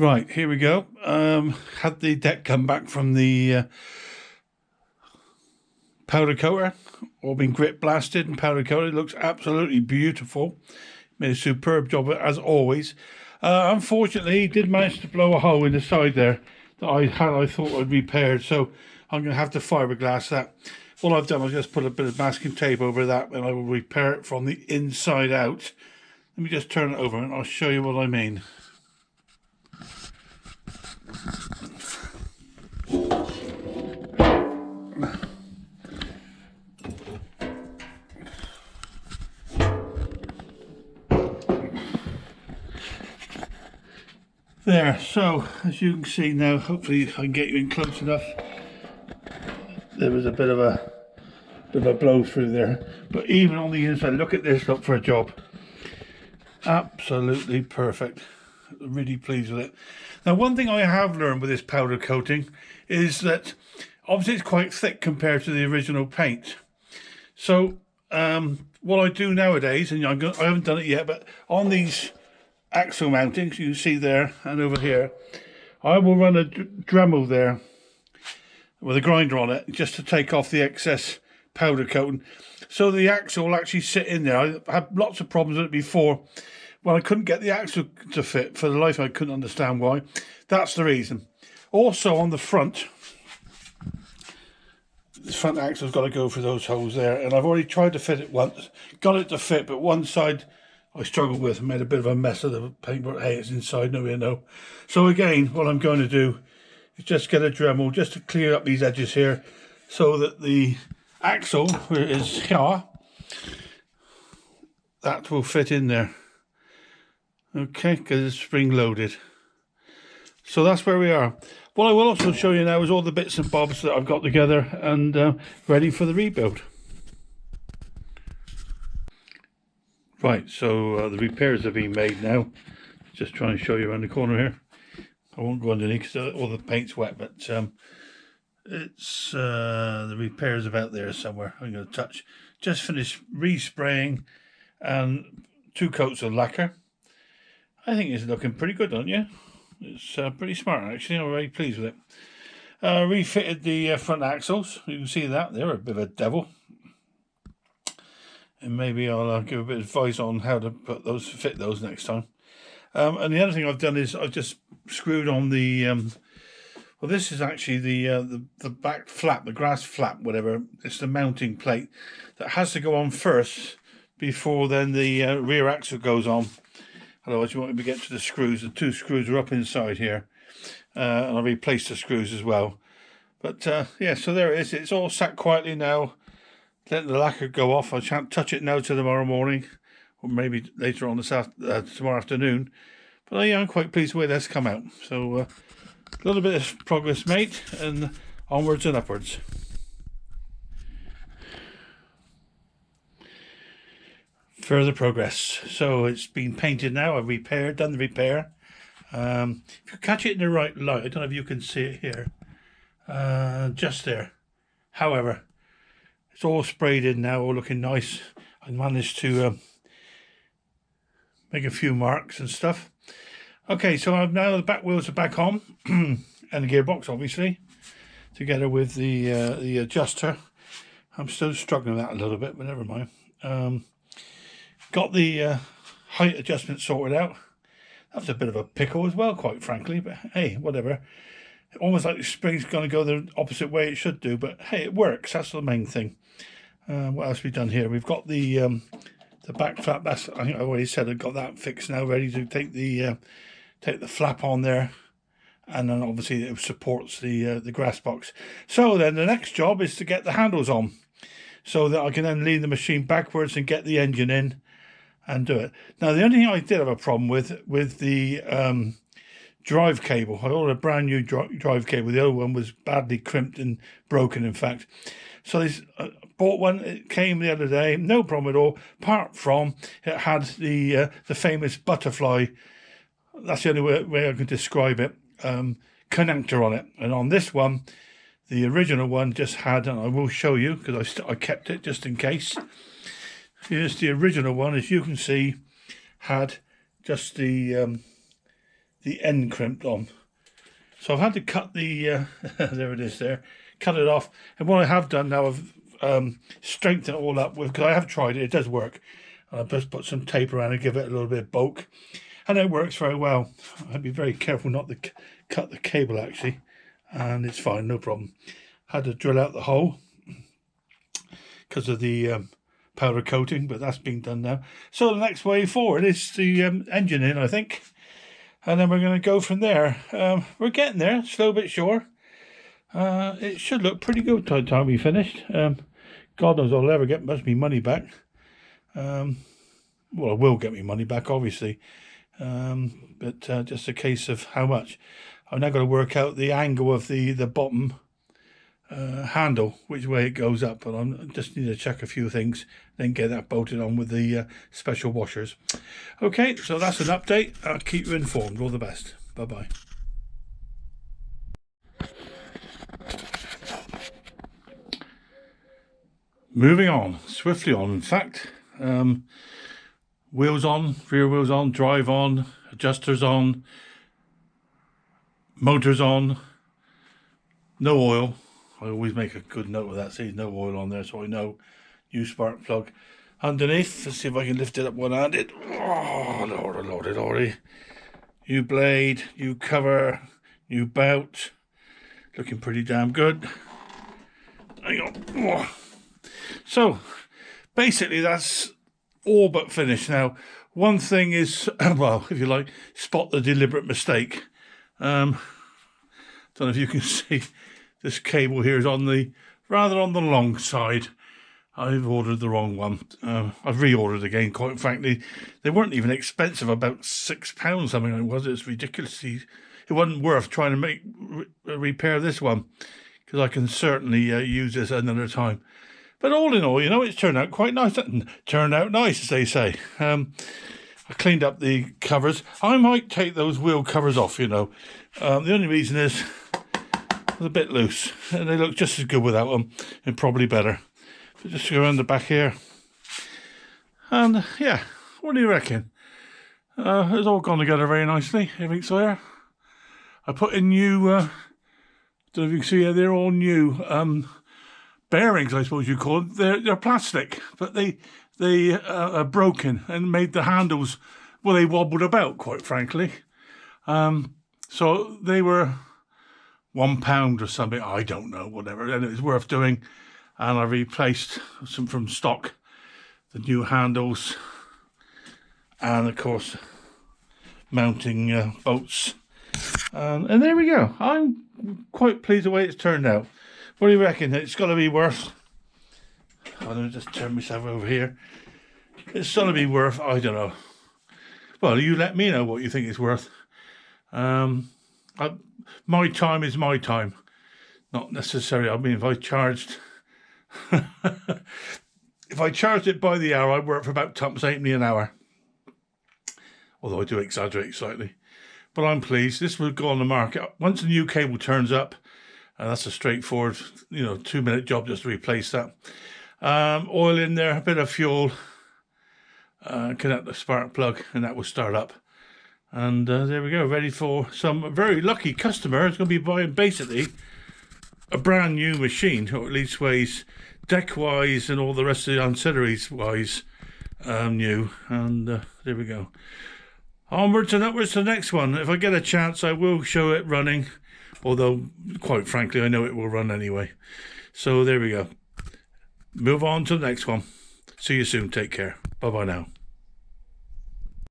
Right, here we go. Had the deck come back from the powder coater, all been grit blasted and powder coated. Looks absolutely beautiful. Made a superb job as always. Unfortunately, he did manage to blow a hole in the side there that I thought I'd repaired, so I'm going to have to fiberglass that. All I've done is just put a bit of masking tape over that, and I will repair it from the inside out. Let me just turn it over and I'll show you what I mean. There, so as you can see now, hopefully I can get you in close enough. There was a bit of a blow through there, but even on the inside, look at this, look for a job. Absolutely perfect. Really pleased with it. Now, one thing I have learned with this powder coating is that obviously it's quite thick compared to the original paint. So what I do nowadays, and I haven't done it yet, but on these axle mountings you see there and over here, I will run a Dremel there with a grinder on it just to take off the excess powder coating, so the axle will actually sit in there. I had lots of problems with it before when I couldn't get the axle to fit. For the life I couldn't understand why. That's the reason. Also on the front, this front axle's got to go through those holes there, and I've already tried to fit it once, got it to fit, but one side I struggled with and made a bit of a mess of the paint, but hey, it's inside, no way to know. So again, what I'm going to do is just get a Dremel just to clear up these edges here, so that the axle, where it is here, that will fit in there. Okay, because it's spring loaded. So that's where we are. What I will also show you now is all the bits and bobs that I've got together and ready for the rebuild. Right, so the repairs have been made now. Just try and show you around the corner here. I won't go underneath because all the paint's wet, but it's the repairs about there somewhere. I'm going to touch. Just finished respraying and 2 coats of lacquer. I think it's looking pretty good, don't you? It's pretty smart actually. I'm very pleased with it. Refitted the front axles. You can see that they're a bit of a devil. And maybe I'll give a bit of advice on how to fit those next time. And the other thing I've done is I've just screwed on the well, this is actually the back flap, the grass flap, whatever. It's the mounting plate that has to go on first before then the rear axle goes on. Otherwise you won't be get to the screws. The 2 screws are up inside here, and I'll replace the screws as well. But yeah, so there it is. It's all sat quietly now. Let the lacquer go off. I shan't touch it now till tomorrow morning, or maybe later on tomorrow afternoon. But yeah, I'm quite pleased with the way that's come out. So a little bit of progress made, and onwards and upwards. Further progress. So it's been painted now. I've done the repair. If you catch it in the right light, I don't know if you can see it here. Just there. However, it's all sprayed in now, all looking nice. I managed to make a few marks and stuff. Okay, so I've now the back wheels are back on, and the gearbox obviously, together with the adjuster. I'm still struggling with that a little bit, but never mind. Got the height adjustment sorted out. That was a bit of a pickle as well, quite frankly, but hey, whatever. Almost like the spring's going to go the opposite way it should do, but hey, it works. That's the main thing. What else have we done here? We've got the back flap. I think I already said I've got that fixed now, ready to take the flap on there, and then obviously it supports the grass box. So then the next job is to get the handles on, so that I can then lean the machine backwards and get the engine in and do it. Now the only thing I did have a problem with the drive cable. I ordered a brand new drive cable. The old one was badly crimped and broken, in fact. So I bought one. It came the other day, no problem at all. Apart from it had the famous butterfly. That's the only way I can describe it. Connector on it, and on this one, the original one just had, and I will show you because I kept it just in case. Here's the original one, as you can see, had just the the end crimped on. So I've had to cut the, there it is there, cut it off. And what I have done now, I've strengthened it all up with, because I have tried it, it does work. I've just put some tape around and give it a little bit of bulk. And it works very well. I'd be very careful not to cut the cable actually. And it's fine, no problem. Had to drill out the hole because of the powder coating, but that's been done now. So the next way forward is the engine in, I think. And then we're going to go from there. We're getting there, slow but sure. It should look pretty good by the time we finished. God knows I'll ever get much of my money back. Well, I will get my money back, obviously. But just a case of how much. I've now got to work out the angle of the bottom handle, which way it goes up. But I just need to check a few things, then get that bolted on with the special washers. Okay, so that's an update. I'll keep you informed. All the best. Bye-bye. Moving on, swiftly on, in fact. Wheels on, rear wheels on, drive on, adjusters on, motors on, no oil. I always make a good note of that, say no oil on there so I know. New spark plug. Underneath, let's see if I can lift it up one-handed. Oh, lordy, lordy, lordy. New blade, new cover, new bout. Looking pretty damn good. Hang on. Oh. So, basically that's all but finished. Now, one thing is, well, if you like, spot the deliberate mistake. Don't know if you can see, this cable here is on the, rather on the long side. I've ordered the wrong one. I've reordered again, quite frankly. They weren't even expensive, about £6 something like it was. It's ridiculously, it wasn't worth trying to repair this one, because I can certainly use this another time. But all in all, you know, it's turned out quite nice. Turned out nice, as they say. I cleaned up the covers. I might take those wheel covers off, you know. The only reason is they're a bit loose. And they look just as good without them, and probably better. So just go around the back here. And, yeah, what do you reckon? It's all gone together very nicely, everything's there. I put in new, don't know if you can see here, they're all new. Bearings, I suppose you call them. They're plastic, but they are broken and made the handles, well, they wobbled about, quite frankly. So they were £1 or something, I don't know, whatever, and it was worth doing. And I replaced some from stock, the new handles, and of course mounting bolts. And there we go. I'm quite pleased the way it's turned out. What do you reckon? It's got to be worth, I'm going to just turn myself over here. It's going to be worth, I don't know. Well, you let me know what you think it's worth. My time is my time. Not necessarily, I mean, if I charged it by the hour, I'd work for about £8 an hour. Although I do exaggerate slightly. But I'm pleased. This will go on the market. Once the new cable turns up, and that's a straightforward, 2-minute job just to replace that. Oil in there, a bit of fuel, connect the spark plug, and that will start up. And there we go, ready for some very lucky customer who's going to be buying basically a brand new machine, or at least ways, deck-wise and all the rest of the ancillaries-wise new. And there we go. Onwards and upwards to the next one. If I get a chance, I will show it running. Although, quite frankly, I know it will run anyway. So there we go. Move on to the next one. See you soon. Take care. Bye-bye now.